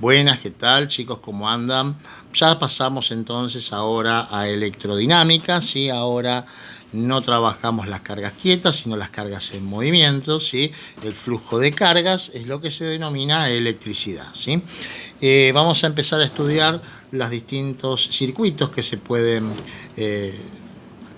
Buenas, ¿qué tal, chicos? ¿Cómo andan? Ya pasamos entonces ahora a electrodinámica, ¿sí? Ahora no trabajamos las cargas quietas, sino las cargas en movimiento, ¿sí? El flujo de cargas es lo que se denomina electricidad, ¿sí? Vamos a empezar a estudiar los distintos circuitos que se pueden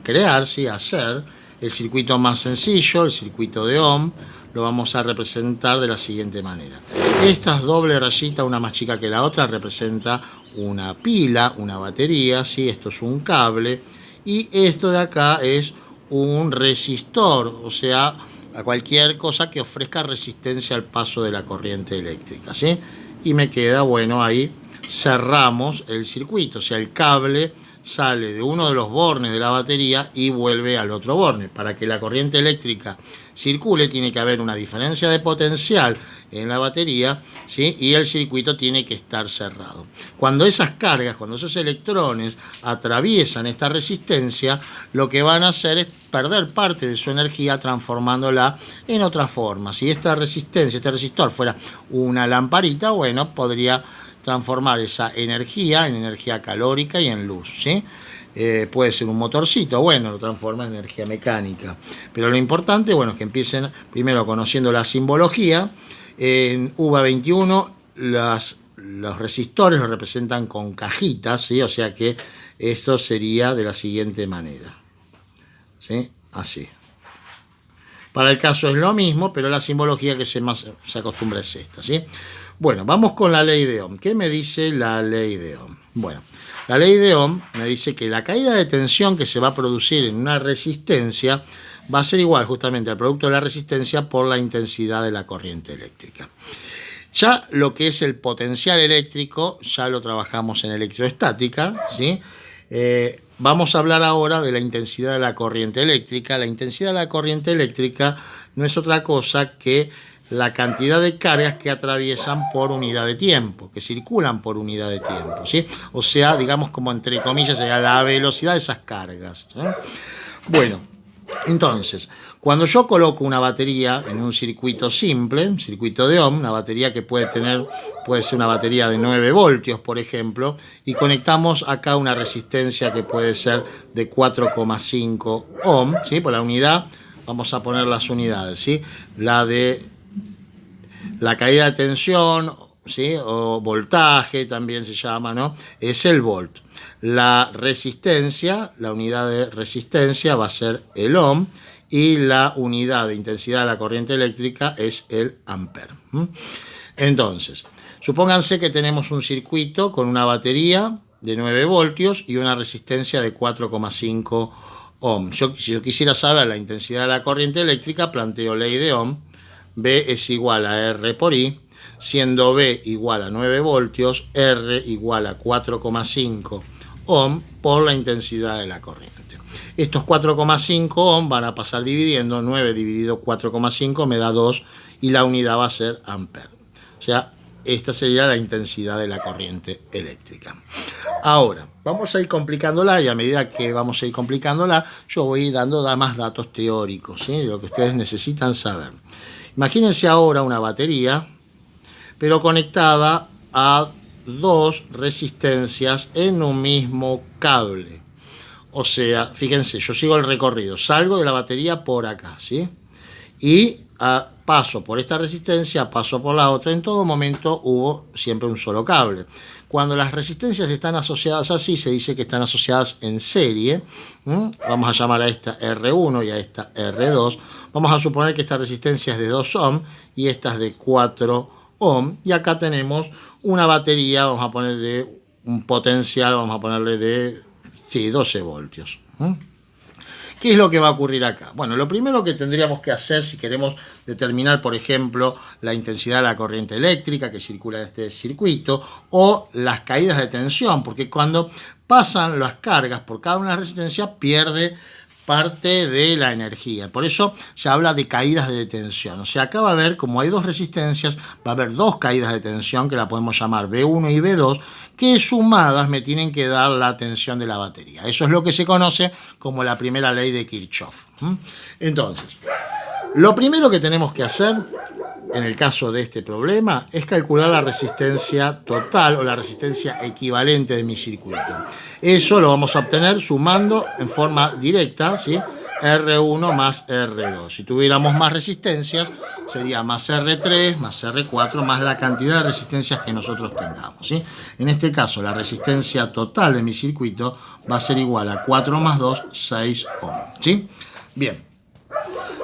crear, ¿sí? Hacer. El circuito más sencillo, el circuito de Ohm, lo vamos a representar de la siguiente manera. Esta doble rayita, una más chica que la otra, representa una pila, una batería, ¿sí? Esto es un cable, y esto de acá es un resistor, o sea, a cualquier cosa que ofrezca resistencia al paso de la corriente eléctrica, ¿sí? Y me queda, bueno, ahí cerramos el circuito, o sea, el cable sale de uno de los bornes de la batería y vuelve al otro borne. Para que la corriente eléctrica circule tiene que haber una diferencia de potencial en la batería, ¿sí? Y el circuito tiene que estar cerrado. Cuando esas cargas, cuando esos electrones atraviesan esta resistencia, lo que van a hacer es perder parte de su energía transformándola en otra forma. Si esta resistencia, este resistor fuera una lamparita, bueno, podría transformar esa energía en energía calórica y en luz, ¿sí? Puede ser un motorcito, bueno, lo transforma en energía mecánica. Pero lo importante, bueno, es que empiecen primero conociendo la simbología. En UVA 21 los resistores lo representan con cajitas, ¿sí? O sea que esto sería de la siguiente manera, ¿sí? Así. Para el caso es lo mismo, pero la simbología que se acostumbra es esta, ¿sí? Bueno, vamos con la ley de Ohm. ¿Qué me dice la ley de Ohm? Bueno, la ley de Ohm me dice que la caída de tensión que se va a producir en una resistencia va a ser igual justamente al producto de la resistencia por la intensidad de la corriente eléctrica. Ya lo que es el potencial eléctrico, ya lo trabajamos en electroestática, ¿sí? Vamos a hablar ahora de la intensidad de la corriente eléctrica. La intensidad de la corriente eléctrica no es otra cosa que la cantidad de cargas que atraviesan por unidad de tiempo, que circulan por unidad de tiempo, ¿sí? O sea, digamos como entre comillas sería la velocidad de esas cargas, ¿sí? Bueno, entonces, cuando yo coloco una batería en un circuito simple, un circuito de Ohm, una batería que puede ser una batería de 9 voltios, por ejemplo, y conectamos acá una resistencia que puede ser de 4,5 ohm, ¿sí? Por la unidad, vamos a poner las unidades, ¿sí? La caída de tensión, ¿sí? O voltaje también se llama, ¿no? Es el volt. La resistencia, la unidad de resistencia va a ser el ohm y la unidad de intensidad de la corriente eléctrica es el ampere. Entonces, supónganse que tenemos un circuito con una batería de 9 voltios y una resistencia de 4,5 ohm. Si yo quisiera saber la intensidad de la corriente eléctrica, planteo ley de Ohm. B es igual a R por I, siendo B igual a 9 voltios, R igual a 4,5 ohm por la intensidad de la corriente. Estos 4,5 ohm van a pasar dividiendo, 9 dividido 4,5 me da 2 y la unidad va a ser ampere. O sea, esta sería la intensidad de la corriente eléctrica. Ahora, vamos a ir complicándola y a medida que vamos a ir complicándola, yo voy a ir dando más datos teóricos, ¿sí? De lo que ustedes necesitan saber. Imagínense ahora una batería, pero conectada a dos resistencias en un mismo cable. O sea, fíjense, yo sigo el recorrido, salgo de la batería por acá, ¿sí? Y paso por esta resistencia, paso por la otra. En todo momento hubo siempre un solo cable. Cuando las resistencias están asociadas así, se dice que están asociadas en serie. Vamos a llamar a esta R1 y a esta R2. Vamos a suponer que esta resistencia es de 2 ohm y esta es de 4 ohm. Y acá tenemos una batería, vamos a poner de un potencial, vamos a ponerle de 12 voltios. ¿Qué es lo que va a ocurrir acá? Bueno, lo primero que tendríamos que hacer si queremos determinar, por ejemplo, la intensidad de la corriente eléctrica que circula en este circuito o las caídas de tensión, porque cuando pasan las cargas por cada una de las resistencias pierde parte de la energía. Por eso se habla de caídas de tensión. O sea, acá va a haber, como hay dos resistencias, va a haber dos caídas de tensión que la podemos llamar B1 y B2, que sumadas me tienen que dar la tensión de la batería. Eso es lo que se conoce como la primera ley de Kirchhoff. Entonces, lo primero que tenemos que hacer en el caso de este problema, es calcular la resistencia total o la resistencia equivalente de mi circuito. Eso lo vamos a obtener sumando en forma directa, ¿sí? R1 más R2. Si tuviéramos más resistencias, sería más R3, más R4, más la cantidad de resistencias que nosotros tengamos, ¿sí? En este caso, la resistencia total de mi circuito va a ser igual a 4 más 2, 6 ohm, ¿sí? Bien.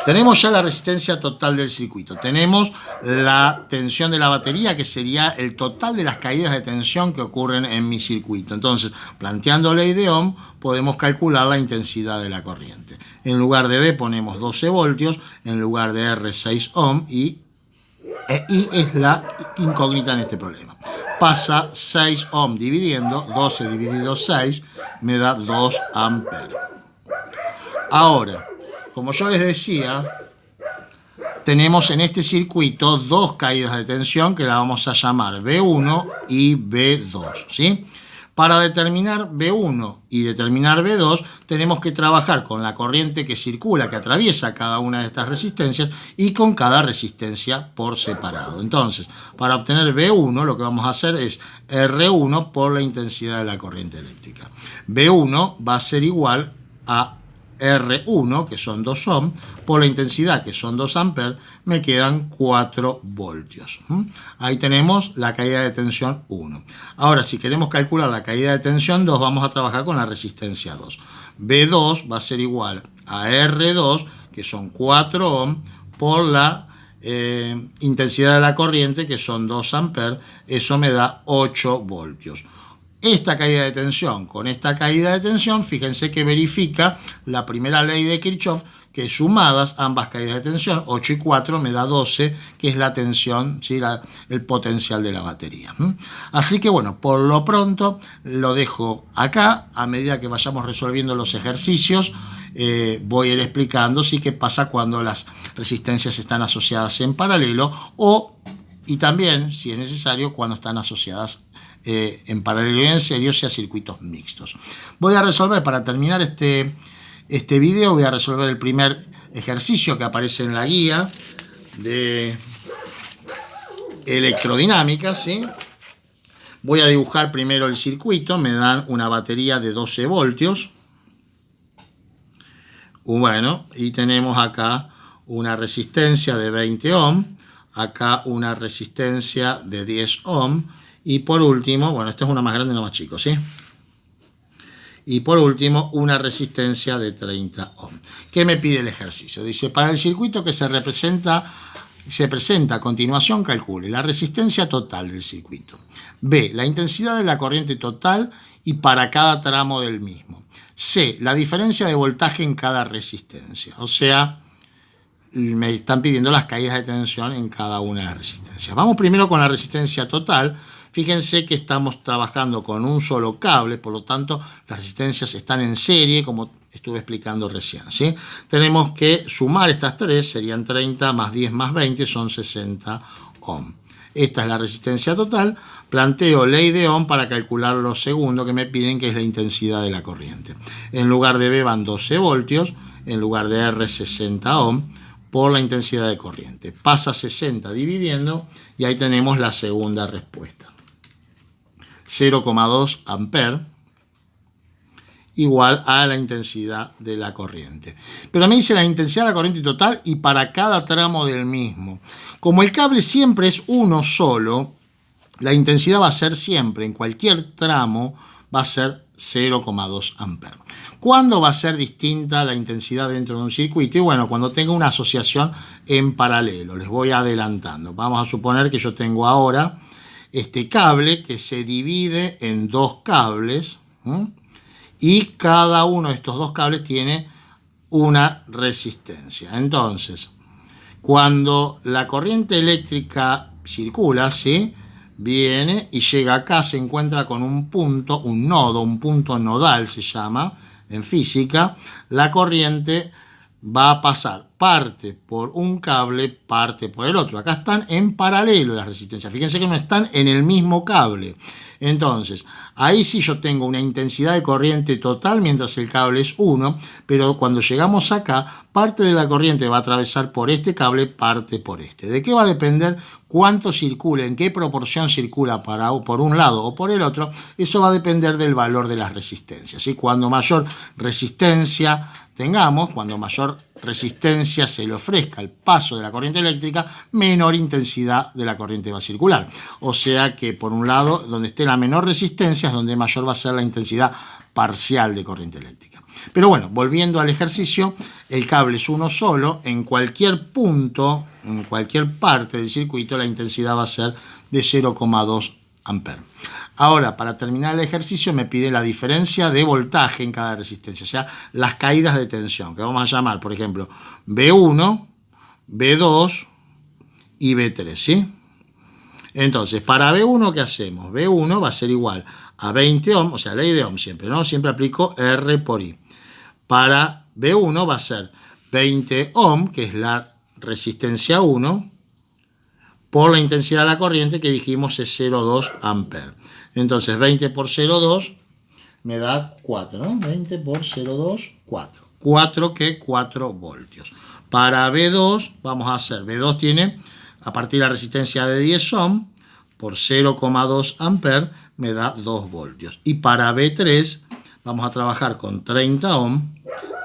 Tenemos ya la resistencia total del circuito. Tenemos la tensión de la batería, que sería el total de las caídas de tensión que ocurren en mi circuito. Entonces, planteando ley de Ohm, podemos calcular la intensidad de la corriente. En lugar de B ponemos 12 voltios, en lugar de R 6 ohm, y I es la incógnita en este problema. Pasa 6 ohm dividiendo, 12 dividido 6 me da 2 amperes. Ahora, como yo les decía, tenemos en este circuito dos caídas de tensión que la vamos a llamar B1 y B2, ¿sí? Para determinar B1 y determinar B2 tenemos que trabajar con la corriente que circula, que atraviesa cada una de estas resistencias y con cada resistencia por separado. Entonces, para obtener B1 lo que vamos a hacer es R1 por la intensidad de la corriente eléctrica. B1 va a ser igual a R1, que son 2 ohm, por la intensidad, que son 2 amperes, me quedan 4 voltios. Ahí tenemos la caída de tensión 1. Ahora, si queremos calcular la caída de tensión 2, vamos a trabajar con la resistencia 2. B2 va a ser igual a R2, que son 4 ohm, por la intensidad de la corriente, que son 2 amperes, eso me da 8 voltios. Esta caída de tensión con esta caída de tensión, fíjense que verifica la primera ley de Kirchhoff, que sumadas ambas caídas de tensión, 8 y 4 me da 12, que es la tensión, ¿sí? El potencial de la batería. Así que bueno, por lo pronto lo dejo acá. A medida que vayamos resolviendo los ejercicios, voy a ir explicando sí qué pasa cuando las resistencias están asociadas en paralelo y también, si es necesario, cuando están asociadas en paralelo y en serio, sea circuitos mixtos. Voy a resolver, para terminar este video, voy a resolver el primer ejercicio que aparece en la guía de electrodinámica, ¿sí? Voy a dibujar primero el circuito. Me dan una batería de 12 voltios. Bueno, y tenemos acá una resistencia de 20 ohm, acá una resistencia de 10 ohm, y por último, bueno, esto es una más grande y una más chico, ¿sí? Y por último, una resistencia de 30 ohm. ¿Qué me pide el ejercicio? Dice, para el circuito que se presenta a continuación, calcule la resistencia total del circuito. B, la intensidad de la corriente total y para cada tramo del mismo. C, la diferencia de voltaje en cada resistencia. O sea, me están pidiendo las caídas de tensión en cada una de las resistencias. Vamos primero con la resistencia total. Fíjense que estamos trabajando con un solo cable, por lo tanto las resistencias están en serie, como estuve explicando recién, ¿sí? Tenemos que sumar estas tres, serían 30 más 10 más 20, son 60 ohm. Esta es la resistencia total. Planteo ley de Ohm para calcular lo segundo que me piden, que es la intensidad de la corriente. En lugar de B van 12 voltios, en lugar de R 60 ohm, por la intensidad de corriente. Pasa 60 dividiendo y ahí tenemos la segunda respuesta. 0,2 amperes igual a la intensidad de la corriente. Pero me dice la intensidad de la corriente total y para cada tramo del mismo. Como el cable siempre es uno solo, la intensidad va a ser siempre, en cualquier tramo, va a ser 0,2 amperes. ¿Cuándo va a ser distinta la intensidad dentro de un circuito? Y bueno, cuando tenga una asociación en paralelo. Les voy adelantando. Vamos a suponer que yo tengo ahora este cable que se divide en dos cables, y cada uno de estos dos cables tiene una resistencia. Entonces, cuando la corriente eléctrica circula, ¿sí?, viene y llega acá, se encuentra con un punto, un nodo, un punto nodal se llama en física. La corriente va a pasar parte por un cable, parte por el otro. Acá están en paralelo las resistencias. Fíjense que no están en el mismo cable. Entonces, ahí sí yo tengo una intensidad de corriente total mientras el cable es 1, pero cuando llegamos acá, parte de la corriente va a atravesar por este cable, parte por este. ¿De qué va a depender cuánto circula, en qué proporción circula por un lado o por el otro? Eso va a depender del valor de las resistencias, ¿sí? Cuando mayor resistencia tengamos, cuando mayor resistencia se le ofrezca el paso de la corriente eléctrica, menor intensidad de la corriente va a circular. O sea que por un lado, donde esté la menor resistencia es donde mayor va a ser la intensidad parcial de corriente eléctrica. Pero bueno, volviendo al ejercicio, el cable es uno solo, en cualquier punto, en cualquier parte del circuito, la intensidad va a ser de 0,2 amperes. Ahora, para terminar el ejercicio, me pide la diferencia de voltaje en cada resistencia, o sea, las caídas de tensión, que vamos a llamar, por ejemplo, B1, B2 y B3, ¿sí? Entonces, para B1, ¿qué hacemos? B1 va a ser igual a 20 ohm, o sea, ley de ohm siempre, ¿no? Siempre aplico R por I. Para B1 va a ser 20 ohm, que es la resistencia 1, por la intensidad de la corriente que dijimos es 0,2 amperes. Entonces 20 por 0,2 me da 4, ¿no? 20 por 0,2, 4. 4 que 4 voltios. Para B2 vamos a hacer, B2 tiene a partir de la resistencia de 10 ohm por 0,2 amperes me da 2 voltios. Y para B3 vamos a trabajar con 30 ohm.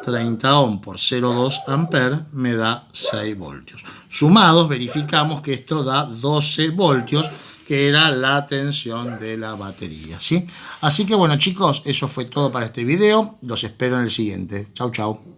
30 ohm por 0,2 amperes me da 6 voltios. Sumados verificamos que esto da 12 voltios, que era la tensión de la batería, ¿sí? Así que bueno, chicos, eso fue todo para este video. Los espero en el siguiente. Chau, chau.